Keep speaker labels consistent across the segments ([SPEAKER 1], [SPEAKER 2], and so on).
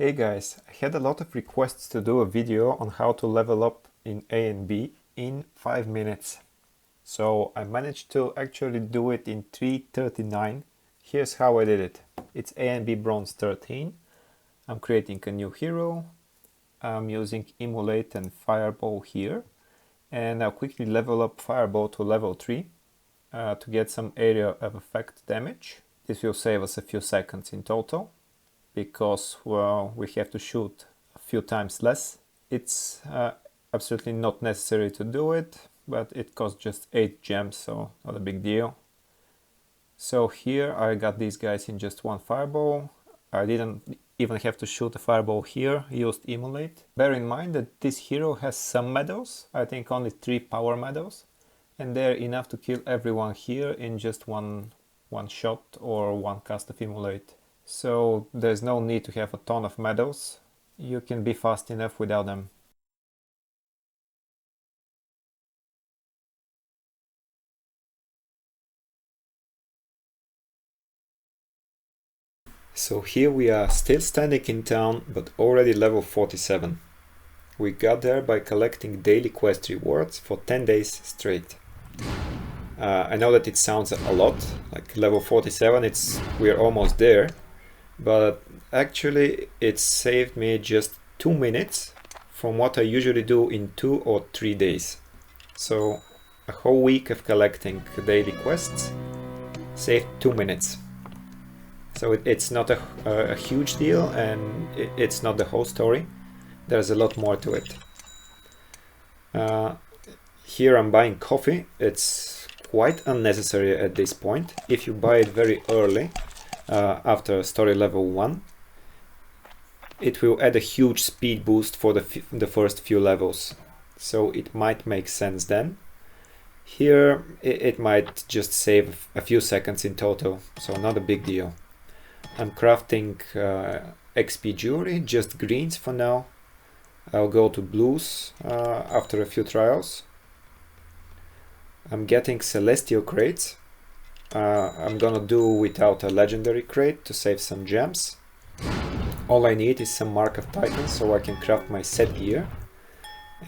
[SPEAKER 1] Hey guys, I had a lot of requests to do a video on how to level up in ANB in 5 minutes. So I managed to actually do it in 3:39. Here's how I did it. It's ANB Bronze 13. I'm creating a new hero. I'm using Emulate and Fireball here. And I'll quickly level up Fireball to level 3 to get some area of effect damage. This will save us a few seconds in total, because well, we have to shoot a few times less. It's absolutely not necessary to do it, but it costs just 8 gems, so not a big deal. So here I got these guys in just one fireball. I didn't even have to shoot a fireball here, used Emulate. Bear in mind that this hero has some medals, I think only 3 power medals, and they're enough to kill everyone here in just one shot or one cast of Emulate. So there's no need to have a ton of medals. You can be fast enough without them. So here we are, still standing in town, but already level 47. We got there by collecting daily quest rewards for 10 days straight. I know that it sounds a lot, like level 47, we're almost there. But actually it saved me just 2 minutes from what I usually do in 2 or 3 days. So a whole week of collecting daily quests saved 2 minutes. So it's not a huge deal, and it's not the whole story. There's a lot more to it. Here I'm buying coffee. It's quite unnecessary at this point. If you buy it very early, after story level 1, it will add a huge speed boost for the first few levels, so it might make sense then. Here it might just save a few seconds in total, so not a big deal. I'm crafting XP jewelry, just greens for now. I'll go to blues after a few trials. I'm getting celestial crates. I'm gonna do without a legendary crate to save some gems. All I need is some Mark of Titans so I can craft my set gear.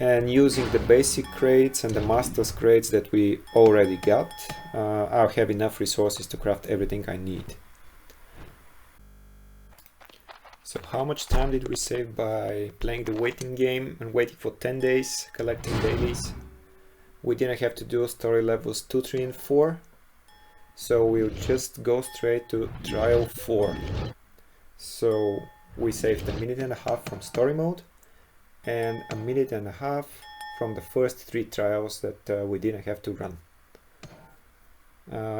[SPEAKER 1] And using the basic crates and the master's crates that we already got, I'll have enough resources to craft everything I need. So how much time did we save by playing the waiting game and waiting for 10 days, collecting dailies? We didn't have to do story levels 2, 3 and 4. So we'll just go straight to trial 4. So we saved 1.5 minutes from story mode and 1.5 minutes from the first 3 trials that we didn't have to run.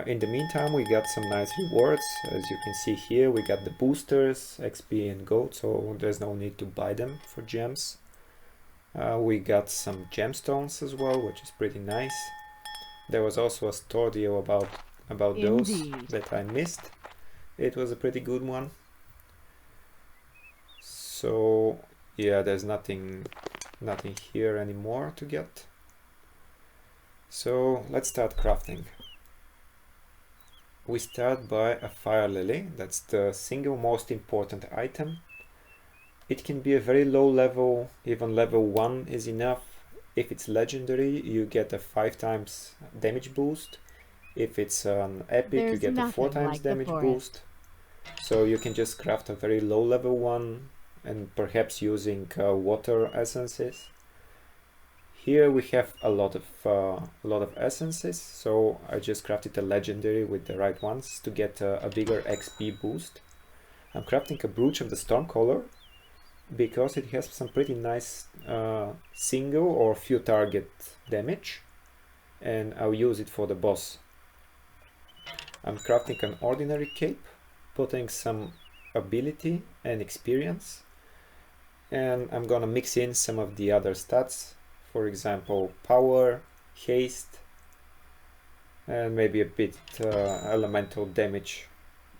[SPEAKER 1] In the meantime, we got some nice rewards. As you can see here, we got the boosters, XP and gold, so there's no need to buy them for gems. We got some gemstones as well, which is pretty nice. There was also a store deal about those that I missed. It was a pretty good one. So yeah, there's nothing here anymore to get. So let's start crafting. We start by a fire lily. That's the single most important item. It can be a very low level, even level 1 is enough. If it's legendary, you get a 5 times damage boost. If it's an epic, you get a 4 times damage boost. So you can just craft a very low level one, and perhaps using water essences. Here we have a lot of essences, so I just crafted a legendary with the right ones to get a bigger XP boost. I'm crafting a brooch of the Stormcaller because it has some pretty nice single or few target damage, and I'll use it for the boss. I'm crafting an ordinary cape, putting some ability and experience, and I'm gonna mix in some of the other stats, for example power, haste, and maybe a bit elemental damage,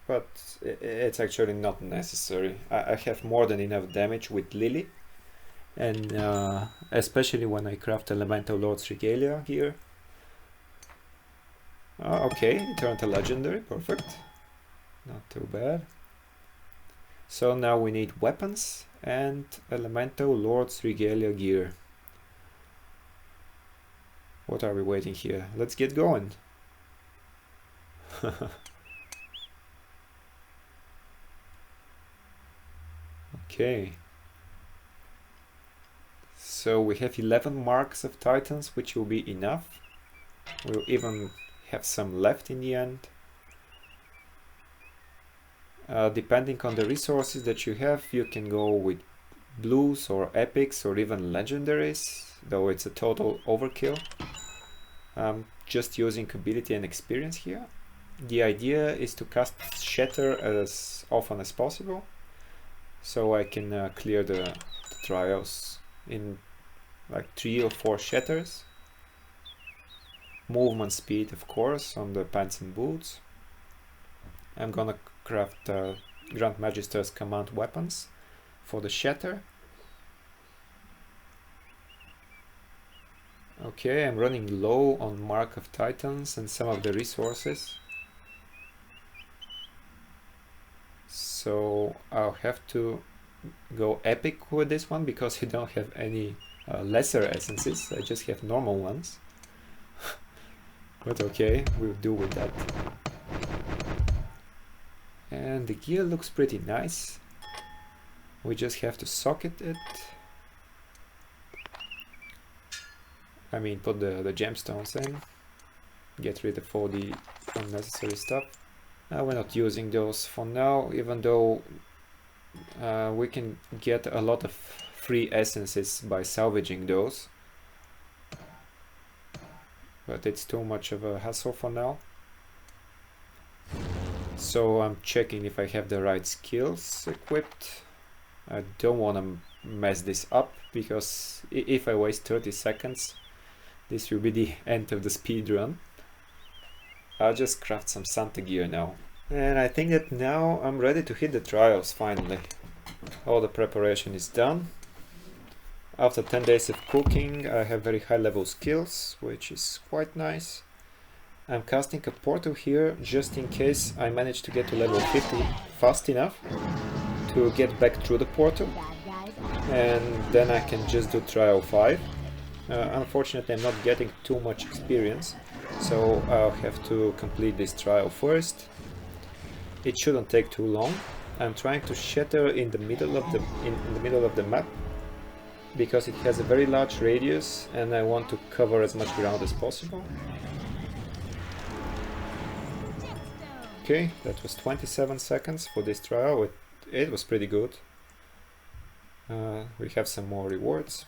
[SPEAKER 1] but it's actually not necessary. I have more than enough damage with Lily, and especially when I craft Elemental Lord's Regalia here. Okay, it turned a legendary, perfect. Not too bad. So now we need weapons and Elemental Lord's Regalia gear. What are we waiting here? Let's get going. Okay. So we have 11 marks of Titans, which will be enough. We'll even have some left in the end. Depending on the resources that you have, you can go with blues or epics or even legendaries, though it's a total overkill. I'm just using ability and experience here. The idea is to cast Shatter as often as possible, so I can clear the trials in like 3 or 4 shatters. Movement speed, of course, on the pants and boots. I'm gonna craft Grand Magister's command weapons for the shatter. Okay, I'm running low on Mark of Titans and some of the resources, so I'll have to go epic with this one because I don't have any lesser essences. I just have normal ones. But okay, we'll do with that. And the gear looks pretty nice. We just have to socket it. I mean, put the gemstones in. Get rid of all the unnecessary stuff. We're not using those for now, even though we can get a lot of free essences by salvaging those. But it's too much of a hassle for now. So I'm checking if I have the right skills equipped. I don't want to mess this up, because if I waste 30 seconds, this will be the end of the speed run. I'll just craft some Santa gear now. And I think that now I'm ready to hit the trials finally. All the preparation is done. After 10 days of cooking, I have very high level skills, which is quite nice. I'm casting a portal here just in case I manage to get to level 50 fast enough to get back through the portal, and then I can just do trial 5. Unfortunately, I'm not getting too much experience, so I'll have to complete this trial first. It shouldn't take too long. I'm trying to shatter in the middle of the map, because it has a very large radius and I want to cover as much ground as possible. Okay, that was 27 seconds for this trial. It was pretty good. We have some more rewards.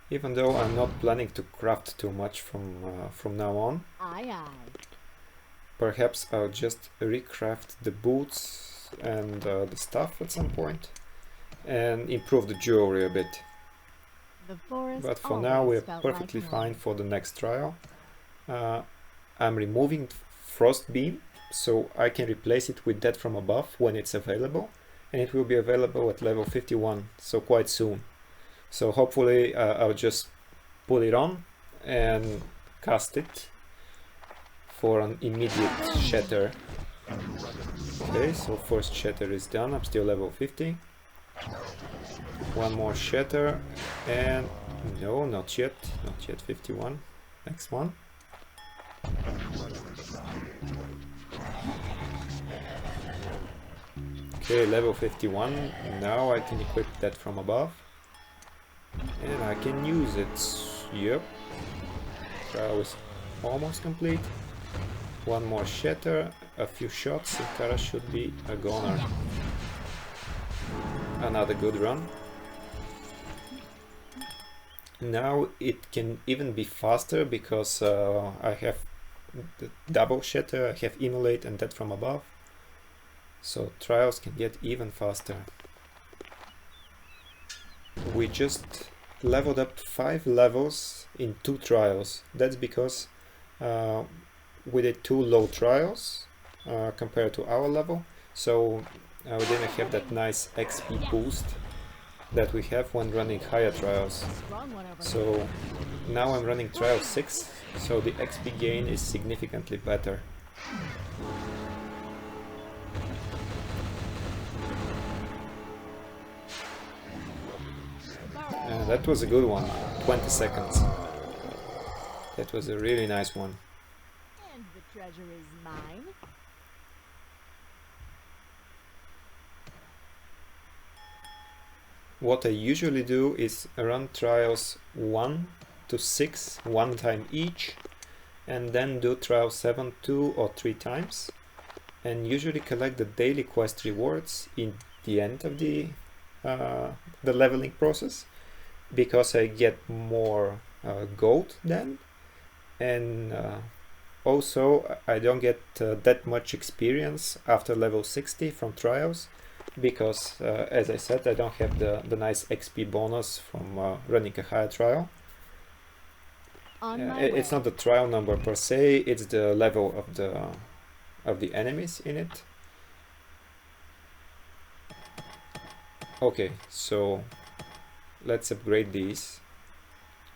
[SPEAKER 1] Even though I'm not planning to craft too much from now on.
[SPEAKER 2] Aye, aye.
[SPEAKER 1] Perhaps I'll just recraft the boots and the stuff at some point and improve the jewelry a bit. But for now we're perfectly fine for the next trial. I'm removing Frost Beam, so I can replace it with that from above when it's available, and it will be available at level 51, so quite soon. So hopefully I'll just put it on and cast it for an immediate shatter. Okay, so first shatter is done. I'm still level 50. One more shatter, and no, not yet 51. Next one. Okay, level 51. Now I can equip that from above, and I can use it. Yep, trial is almost complete. One more shatter, a few shots, and Kara should be a goner. Another good run. Now it can even be faster because I have the double shatter, I have immolate and that from above. So trials can get even faster. We just leveled up 5 levels in 2 trials. That's because we did 2 low trials compared to our level, so we didn't have that nice XP boost that we have when running higher trials. So now I'm running trial 6, so the XP gain is significantly better. That was a good one. 20 seconds. That was a really nice one.
[SPEAKER 2] And the treasure is mine.
[SPEAKER 1] What I usually do is run trials 1 to 6 one time each, and then do trial 7 2 or 3 times, and usually collect the daily quest rewards in the end of the leveling process, because I get more gold then, and also I don't get that much experience after level 60 from trials, because as I said, I don't have the nice XP bonus from running a higher trial. It's not the trial number per se, it's the level of the enemies in it. Okay, so let's upgrade these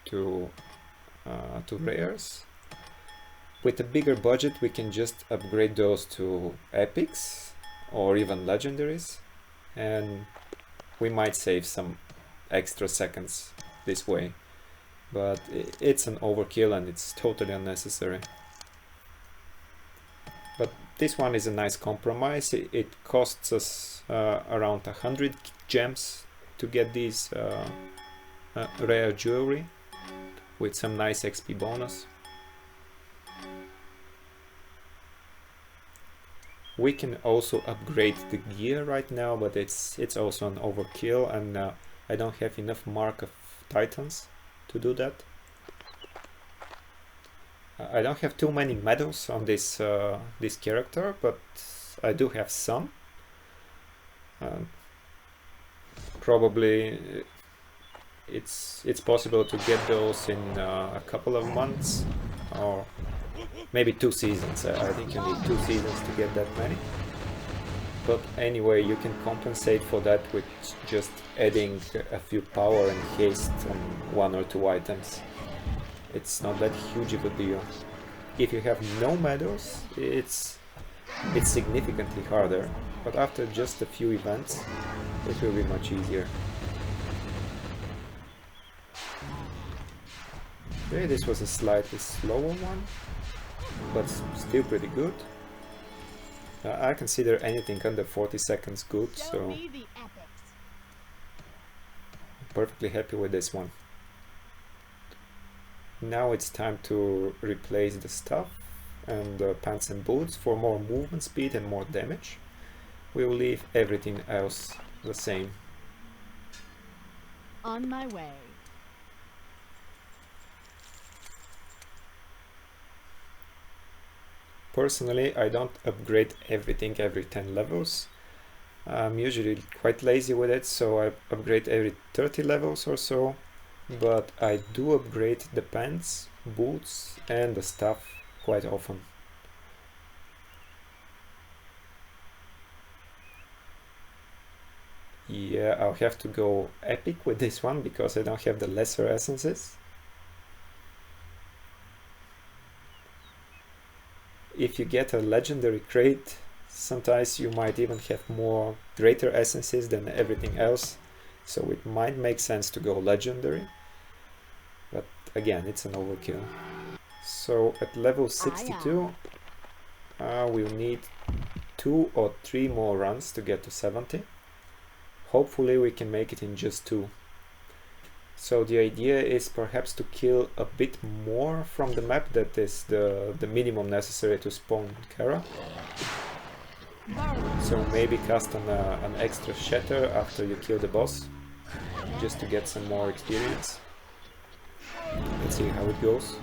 [SPEAKER 1] to rares. With a bigger budget we can just upgrade those to epics or even legendaries, and we might save some extra seconds this way, but it's an overkill and it's totally unnecessary. But this one is a nice compromise. It costs us around 100 gems to get these rare jewelry with some nice XP bonus. We can also upgrade the gear right now, but it's also an overkill, and I don't have enough mark of titans to do that. I don't have too many medals on this this character, but I do have some. Probably it's possible to get those in a couple of months, or maybe 2 seasons. I think you need 2 seasons to get that many. But anyway, you can compensate for that with just adding a few power and haste on 1 or 2 items. It's not that huge of a deal. If you have no medals, it's significantly harder, but after just a few events, it will be much easier. Okay, this was a slightly slower one, but still pretty good. I consider anything under 40 seconds good, so I'm perfectly happy with this one. Now it's time to replace the stuff and the pants and boots for more movement speed and more damage. We'll leave everything else the same.
[SPEAKER 2] On my way.
[SPEAKER 1] Personally, I don't upgrade everything every 10 levels. I'm usually quite lazy with it, so I upgrade every 30 levels or so. But I do upgrade the pants, boots and the stuff quite often. Yeah, I'll have to go epic with this one because I don't have the lesser essences. If you get a legendary crate, sometimes you might even have more greater essences than everything else, so it might make sense to go legendary. But again, it's an overkill. So at level 62, we'll need 2 or 3 more runs to get to 70. Hopefully we can make it in just 2. So the idea is perhaps to kill a bit more from the map, that is the minimum necessary to spawn Kara. So maybe cast an extra shatter after you kill the boss, just to get some more experience. Let's see how it goes.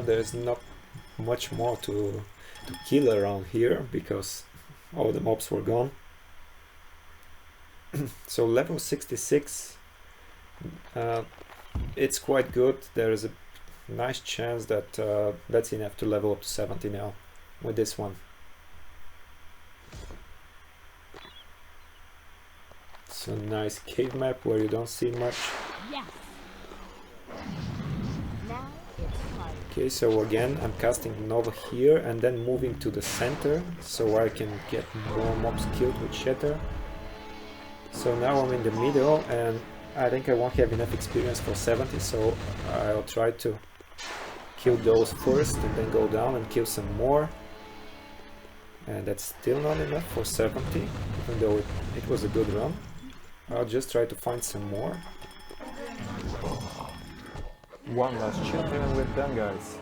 [SPEAKER 1] There's not much more to kill around here because all the mobs were gone. So level 66, it's quite good. There is a nice chance that that's enough to level up to 70 now with this one. It's a nice cave map where you don't see much.
[SPEAKER 2] Yes.
[SPEAKER 1] Okay, so again I'm casting Nova here and then moving to the center so I can get more mobs killed with Shatter. So now I'm in the middle and I think I won't have enough experience for 70, so I'll try to kill those first and then go down and kill some more. And that's still not enough for 70, even though it was a good run. I'll just try to find some more. One last chapter and we're done, guys.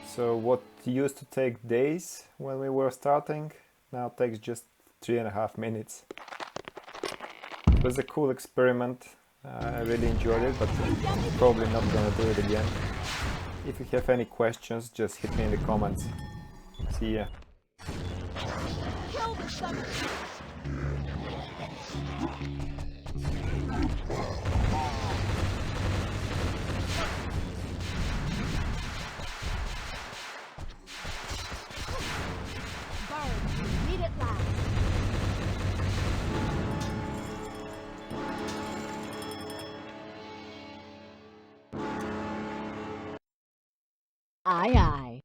[SPEAKER 1] So what used to take days when we were starting now takes just 3.5 minutes. It was a cool experiment. I really enjoyed it, but probably not gonna do it again. If you have any questions, just hit me in the comments. See ya.
[SPEAKER 2] Kill the summoner. Burn, meet at last. Aye, aye.